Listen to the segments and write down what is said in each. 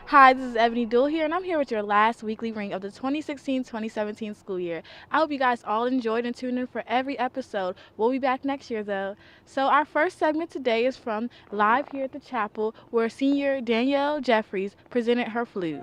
Hi, this is Ebony Duell here, and I'm here with your last weekly ring of the 2016-2017 school year. I hope you guys all enjoyed and tuned in for every episode. We'll be back next year, though. So our first segment today is from live here at the chapel, where senior Danielle Jeffries presented her flute.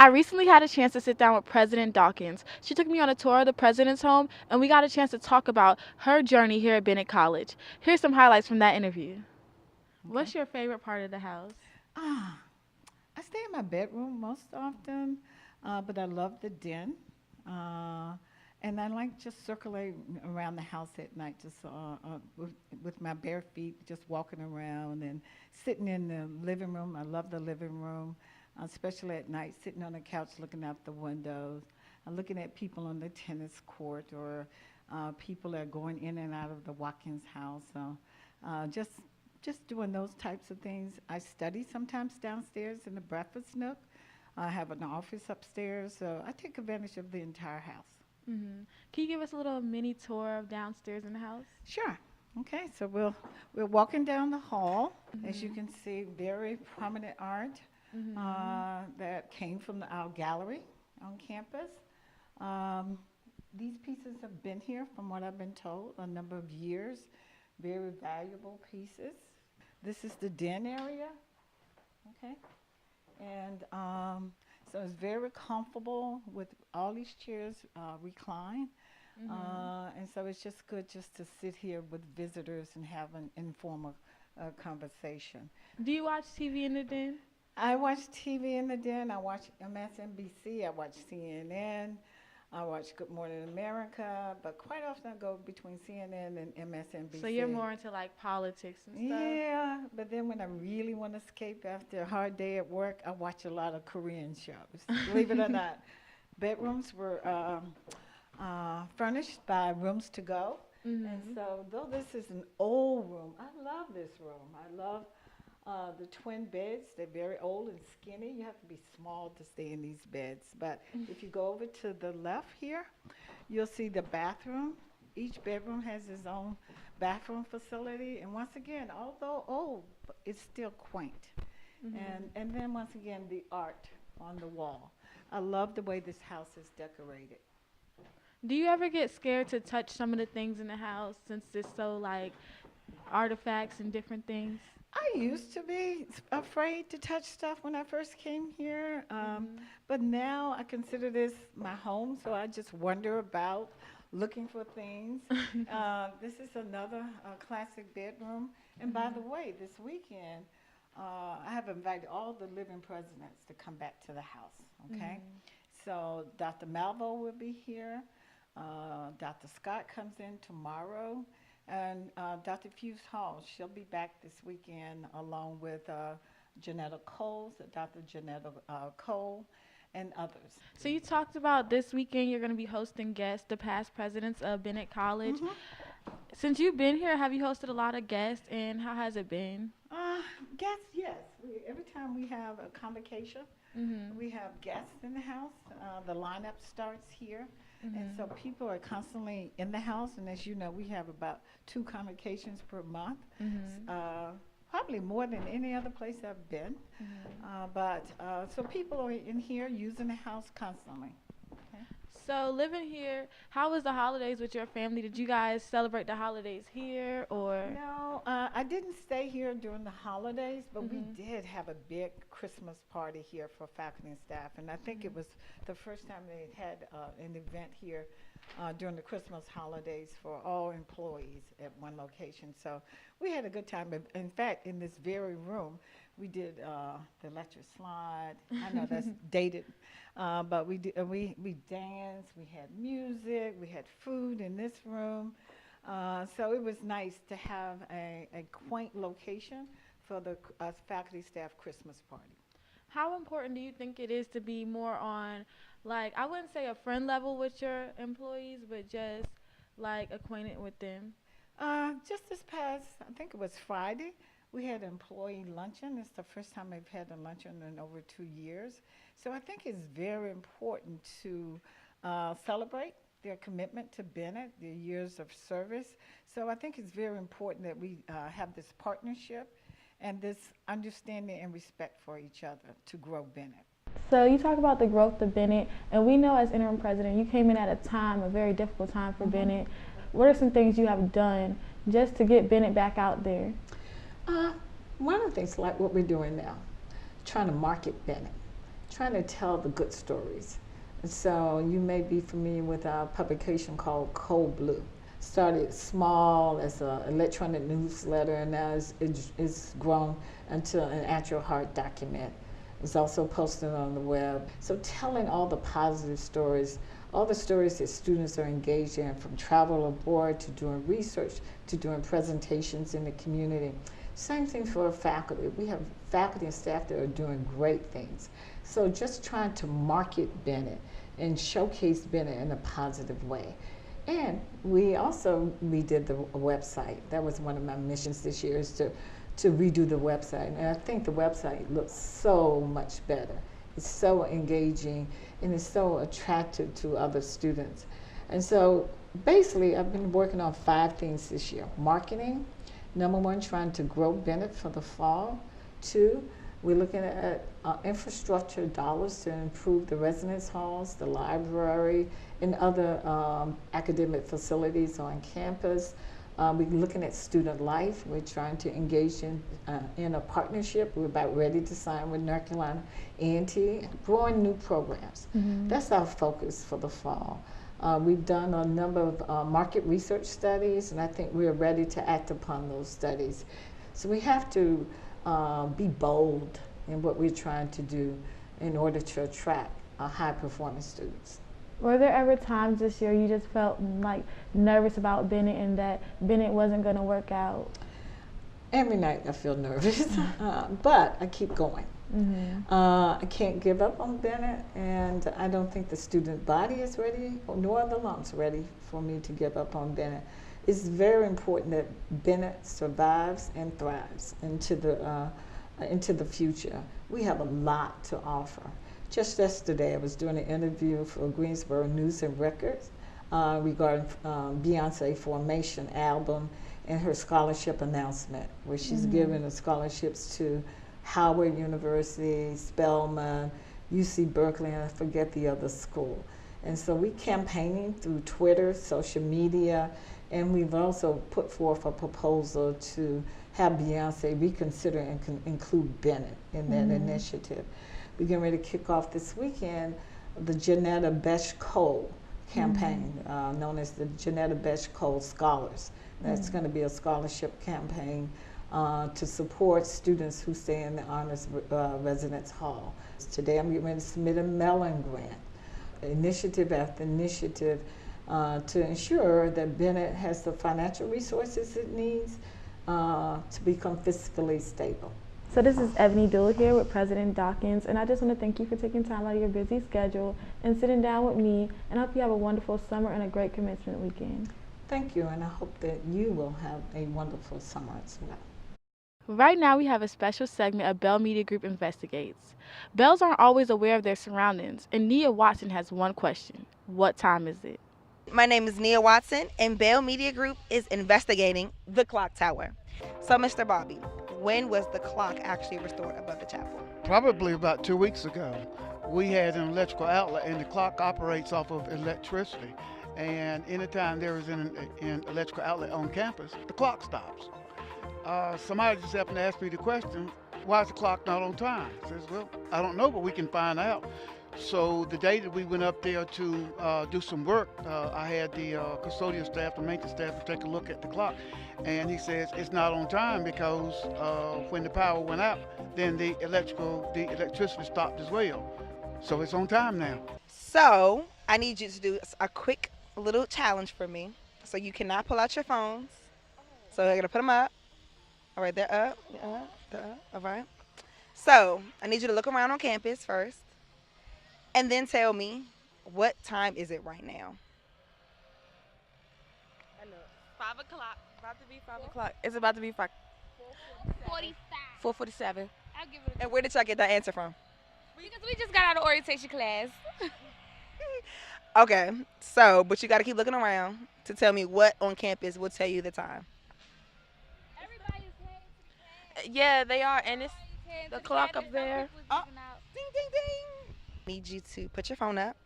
I recently had a chance to sit down with President Dawkins. She took me on a tour of the president's home, and we got a chance to talk about her journey here at Bennett College. Here's some highlights from that interview. Okay. What's your favorite part of the house? Ah, I stay in my bedroom most often, but I love the den. Uh, and I like just circulating around the house at night, just with my bare feet, just walking around and sitting in the living room. I love the living room, especially at night, sitting on the couch looking out the windows, looking at people on the tennis court or people that are going in and out of the Watkins house. So just doing those types of things. I study sometimes downstairs in the breakfast nook. I have an office upstairs, so I take advantage of the entire house. Can you give us a little mini tour of downstairs in the house? Sure. Okay, so we're walking down the hall. As you Mhm. can see, very prominent art that came from our gallery on campus. Um, these pieces have been here, from what I've been told, a number of years. Very valuable pieces. This is the den area, okay? And so it's very comfortable with all these chairs recline. And so it's just good just to sit here with visitors and have an informal conversation. Do you watch TV in the den? I watch TV in the den. I watch MSNBC. I watch CNN. I watch Good Morning America. But quite often I go between CNN and MSNBC. So you're more into like politics and stuff? Yeah, but then when I really want to escape after a hard day at work, I watch a lot of Korean shows. Believe it or not, bedrooms were furnished by Rooms to Go. And Mhm. so, though this is an old room, I love this room. I love the twin beds. They're very old and skinny. You have to be small to stay in these beds. But if you go over to the left here, you'll see the bathroom. Each bedroom has its own bathroom facility. And once again, although old, it's still quaint. And then once again, the art on the wall. I love the way this house is decorated. Do you ever get scared to touch some of the things in the house since it's so like artifacts and different things? I used to be afraid to touch stuff when I first came here, Mhm. but now I consider this my home, so I just wander about looking for things. This is another classic bedroom. And by the way, this weekend, I have invited all the living presidents to come back to the house, okay? So Dr. Malvo will be here. Dr. Scott comes in tomorrow. And Dr. Fuse Hall, she'll be back this weekend along with Janetta Cole, Dr. Janetta Cole, and others. So you talked about this weekend you're going to be hosting guests, the past presidents of Bennett College. Hmm. Since you've been here, have you hosted a lot of guests, and how has it been? Uh, Guests, yes. Every time we have a convocation, Mhm. we have guests in the house. The lineup starts here. And so people are constantly in the house, and as you know, we have about 2 convocations per month, probably more than any other place I've been. So people are in here using the house constantly. Okay. So living here, how was the holidays with your family? Did you guys celebrate the holidays here or? No, I didn't stay here during the holidays, but we did have a big Christmas party here for faculty and staff, and I think it was the first time they had an event here during the Christmas holidays for all employees at one location. So we had a good time. In fact, in this very room, we did the electric slide. I know that's dated, but we danced. We had music. We had food in this room. So it was nice to have a quaint location for the faculty staff Christmas party. How important do you think it is to be more on, like, I wouldn't say a friend level with your employees, but just like acquainted with them? Just this past, I think it was Friday, we had an employee luncheon. It's the first time I've had a luncheon in over 2 years. So I think it's very important to celebrate their commitment to Bennett, their years of service. So I think it's very important that we have this partnership and this understanding and respect for each other to grow Bennett. So you talk about the growth of Bennett, and we know as interim president, you came in at a time, a very difficult time for Bennett. What are some things you have done just to get Bennett back out there? One of the things like what we're doing now, trying to market Bennett, trying to tell the good stories. And so you may be familiar with our publication called Cold Blue. Started small as an electronic newsletter, and now it's grown into an actual hard document. It's also posted on the web. So telling all the positive stories, all the stories that students are engaged in, from travel abroad to doing research to doing presentations in the community. Same thing for faculty. We have faculty and staff that are doing great things. So just trying to market Bennett and showcase Bennett in a positive way. And we also redid the website. That was one of my missions this year, is to redo the website. And I think the website looks so much better. It's so engaging and it's so attractive to other students. And so basically I've been working on 5 things this year. Marketing, number 1, trying to grow Bennett for the fall. 2, we're looking at infrastructure dollars to improve the residence halls, the library, and other academic facilities on campus. We're looking at student life. We're trying to engage in a partnership. We're about ready to sign with North Carolina A&T, growing new programs. That's our focus for the fall. We've done a number of market research studies, and I think we're ready to act upon those studies. So we have to be bold in what we're trying to do in order to attract high-performing students. Were there ever times this year you just felt like nervous about Bennett and that Bennett wasn't going to work out? Every night I feel nervous, but I keep going. I can't give up on Bennett, and I don't think the student body is ready, nor the alums ready for me to give up on Bennett. It's very important that Bennett survives and thrives into the future. We have a lot to offer. Just yesterday, I was doing an interview for Greensboro News and Records regarding Beyonce Formation album and her scholarship announcement, where she's given the scholarships to Howard University, Spelman, UC Berkeley, and I forget the other school. And so we campaigning through Twitter, social media, and we've also put forth a proposal to have Beyonce reconsider and include Bennett in that initiative. We're getting ready to kick off this weekend the Janetta Besh-Cole campaign, known as the Janetta Besh-Cole Scholars. That's going to be a scholarship campaign to support students who stay in the Honors Residence Hall. Today I'm getting ready to submit a Mellon grant, initiative after initiative, to ensure that Bennett has the financial resources it needs to become fiscally stable. So this is Ebony Duell here with President Dawkins, and I just want to thank you for taking time out of your busy schedule and sitting down with me, and I hope you have a wonderful summer and a great commencement weekend. Thank you, and I hope that you will have a wonderful summer as well. Right now, we have a special segment of Bell Media Group Investigates. Bells aren't always aware of their surroundings, and Nia Watson has one question. What time is it? My name is Nia Watson, and Bell Media Group is investigating the clock tower. So, Mr. Bobby, when was the clock actually restored above the chapel? Probably about 2 weeks ago. We had an electrical outlet, and the clock operates off of electricity. And anytime there is an electrical outlet on campus, the clock stops. Somebody just happened to ask me the question, why is the clock not on time? I says, well, I don't know, but we can find out. So the day that we went up there to do some work, I had the custodial staff, the maintenance staff, to take a look at the clock. And he says it's not on time because when the power went out, then the electricity stopped as well. So it's on time now. So, I need you to do a quick little challenge for me. So, you cannot pull out your phones. So, I'm going to put them up. All right, they're up. They're up. All right. So, I need you to look around on campus first. And then tell me, what time is it right now? I know. 5 o'clock. About to be 5 o'clock. It's about to be 5. 4:47. I'll give it And where did y'all get that answer from? because we just got out of orientation class. Okay. So, but you got to keep looking around to tell me what on campus will tell you the time. Everybody's heading to Yeah, they are, and it's the class. the clock up there. Oh. Ding, ding, ding. Need you to put your phone up.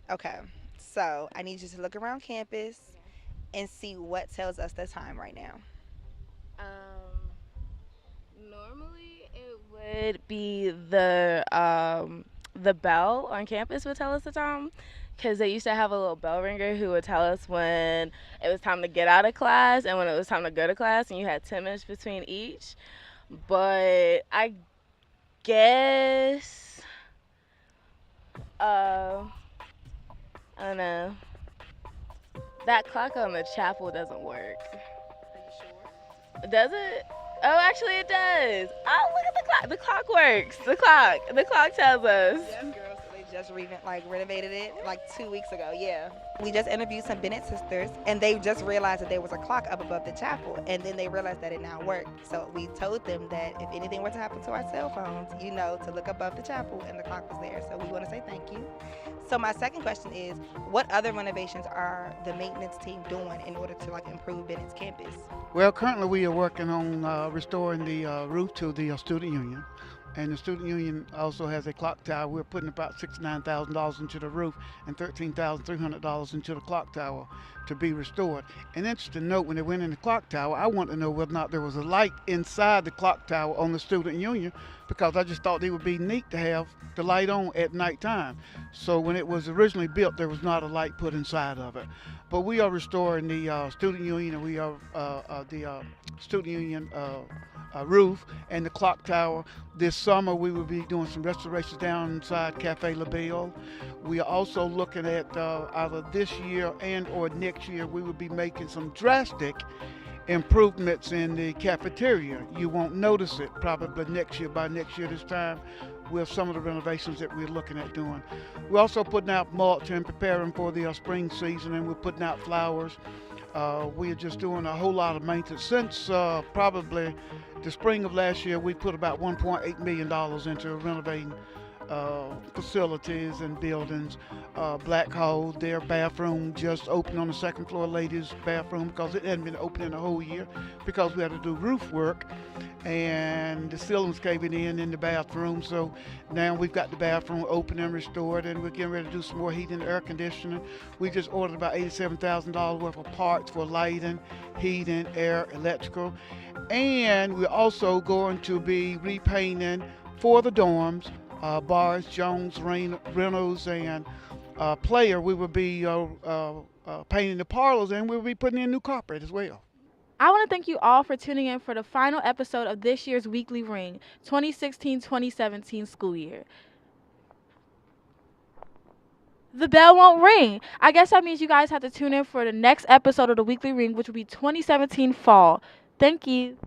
Okay. So, I need you to look around campus and see what tells us the time right now. Normally it would be the bell on campus would tell us the time, because they used to have a little bell ringer who would tell us when it was time to get out of class and when it was time to go to class, and you had 10 minutes between each. But I guess I don't know. That clock on the chapel doesn't work. Does it? Oh, actually it does. Oh, look at the clock. The clock works. The clock tells us. Yes, girl. So they just renovated it like 2 weeks ago. Yeah. We just interviewed some Bennett sisters, and they just realized that there was a clock up above the chapel, and then they realized that it now worked. So we told them that if anything were to happen to our cell phones, to look above the chapel, and the clock was there. So we want to say thank you. So my second question is, what other renovations are the maintenance team doing in order to improve Bennett's campus? Well, currently we are working on restoring the roof to the student union. And the student union also has a clock tower. We're putting about $69,000 into the roof and $13,300 into the clock tower to be restored. And interesting to note, when they went in the clock tower, I want to know whether or not there was a light inside the clock tower on the student union, because I just thought it would be neat to have the light on at nighttime. So when it was originally built, there was not a light put inside of it. But we are restoring the student union, and we are the student union roof and the clock tower. This summer we will be doing some restorations down inside Cafe La Belle. We are also looking at either this year and or next year, we will be making some drastic improvements in the cafeteria. You won't notice it probably by next year this time, with some of the renovations that we're looking at doing. We're also putting out mulch and preparing for the spring season, and we're putting out flowers. We are just doing a whole lot of maintenance. Since probably the spring of last year, we put about $1.8 million into renovating facilities and buildings. Black Hole, their bathroom just opened on the second floor, ladies' bathroom, because it hadn't been open in a whole year because we had to do roof work and the ceilings caving in the bathroom. So now we've got the bathroom open and restored, and we're getting ready to do some more heating and air conditioning. We just ordered about $87,000 worth of parts for lighting, heating, air, electrical. And we're also going to be repainting for the dorms, Bars, Jones, Reynolds, and Player. We will be painting the parlors, and we'll be putting in new carpet as well. I want to thank you all for tuning in for the final episode of this year's Weekly Ring 2016-2017 school year. The bell won't ring. I guess that means you guys have to tune in for the next episode of the Weekly Ring, which will be 2017 fall. Thank you.